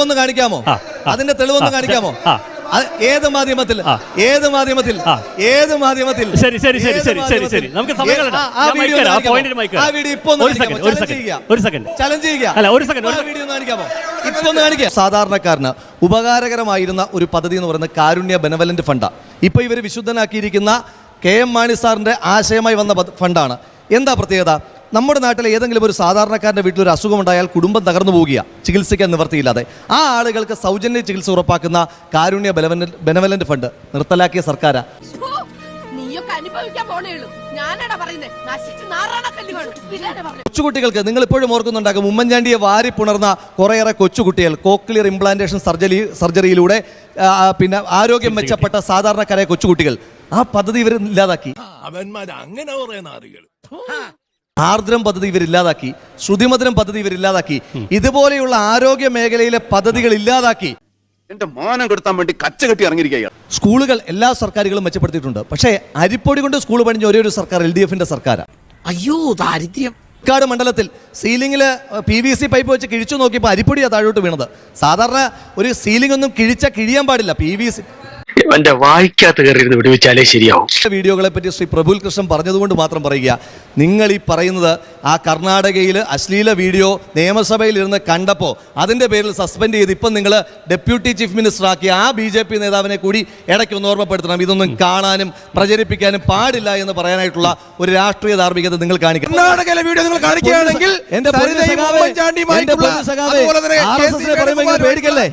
തെളിവൊന്ന് കാണിക്കാമോ? അതിന്റെ തെളിവൊന്ന് കാണിക്കാമോ? ഏത് മാധ്യമത്തിൽ? ശരി ശരി ശരി ശരി ശരി ശരി നമുക്ക് സമയം സാധാരണക്കാരന് ഉപകാരകരമായിരുന്ന ഒരു പദ്ധതി എന്ന് പറയുന്നത് കാരുണ്യ ബെനവലന്റ് ഫണ്ടാണ്. ഇപ്പൊ ഇവർ വിശുദ്ധനാക്കിയിരിക്കുന്ന KM മാണി സാറിന്റെ ആശയമായി വന്ന ഫണ്ടാണ്. എന്താ പ്രത്യേകത? നമ്മുടെ നാട്ടിലെ ഏതെങ്കിലും ഒരു സാധാരണക്കാരൻ്റെ വീട്ടിൽ ഒരു അസുഖമുണ്ടായാൽ കുടുംബം തകർന്നു പോവുക, ചികിത്സിക്കാൻ നിവൃത്തിയില്ലാതെ. ആ ആളുകൾക്ക് സൗജന്യ ചികിത്സ ഉറപ്പാക്കുന്ന കാരുണ്യ ബെനവലന്റ് ഫണ്ട് നിർത്തലാക്കിയ സർക്കാരാ. കൊച്ചുകുട്ടികൾക്ക് നിങ്ങൾ ഇപ്പോഴും ഓർക്കുന്നുണ്ടാകും, ഉമ്മൻചാണ്ടിയെ വാരിപ്പുണർന്ന കുറേയേറെ കൊച്ചുകുട്ടികൾ കോക്ലിയർ ഇംപ്ലാന്റേഷൻ സർജറിയിലൂടെ പിന്നെ ആരോഗ്യം മെച്ചപ്പെട്ട സാധാരണക്കാരായ കൊച്ചുകുട്ടികൾ. ആ പദ്ധതി ഇവർ ഇല്ലാതാക്കി. ആർദ്രം പദ്ധതി ഇവരില്ലാതാക്കി. ശ്രുതിമധുരം പദ്ധതി ഇവരില്ലാതാക്കി. ഇതുപോലെയുള്ള ആരോഗ്യ മേഖലയിലെ പദ്ധതികൾ ഇല്ലാതാക്കി. എന്റെ മാനം കെടുത്താൻ വേണ്ടി കച്ചകെട്ടി ഇറങ്ങിയിരിക്കുകയാണ്. സ്കൂളുകൾ എല്ലാ സർക്കാരുകളും മെച്ചപ്പെടുത്തിയിട്ടുണ്ട്. പക്ഷേ അരിപ്പൊടി കൊണ്ട് സ്കൂൾ പണിഞ്ഞ ഒരേ ഒരു സർക്കാർ LDFന്റെ സർക്കാരാണ്. അയ്യോ ദാരിദ്ര്യം. ക്കാട് മണ്ഡലത്തിൽ സീലിംഗിൽ PVC പൈപ്പ് വെച്ച് കിഴിച്ചു നോക്കിയപ്പോൾ അരിപ്പൊടിയാണ് താഴോട്ട് വീണത്. സാധാരണ ഒരു സീലിംഗ് ഒന്നും കിഴിയാൻ പാടില്ല. PVC എന്റെ വായിക്കാത്ത കയറിയിരുന്ന് വിടുവിച്ചാലേ ശരിയാവും. വീഡിയോകളെ പറ്റി ശ്രീ പ്രഫുൽ കൃഷ്ണൻ പറഞ്ഞതുകൊണ്ട് മാത്രം പറയുക, നിങ്ങൾ ഈ പറയുന്നത് ആ കർണാടകയിൽ അശ്ലീല വീഡിയോ നിയമസഭയിൽ ഇരുന്ന് കണ്ടപ്പോൾ അതിൻ്റെ പേരിൽ സസ്പെൻഡ് ചെയ്ത് ഇപ്പം നിങ്ങൾ ഡെപ്യൂട്ടി ചീഫ് മിനിസ്റ്റർ ആക്കിയ ആ BJP നേതാവിനെ കൂടി ഇടയ്ക്കൊന്ന് ഓർമ്മപ്പെടുത്തണം. ഇതൊന്നും കാണാനും പ്രചരിപ്പിക്കാനും പാടില്ല എന്ന് പറയാനായിട്ടുള്ള ഒരു രാഷ്ട്രീയ ധാർമ്മികത നിങ്ങൾ കാണിക്കണം. കർണാടകയിലെ വീഡിയോ നിങ്ങൾ കാണിക്കുകയാണെങ്കിൽ പേടിക്കല്ലേ?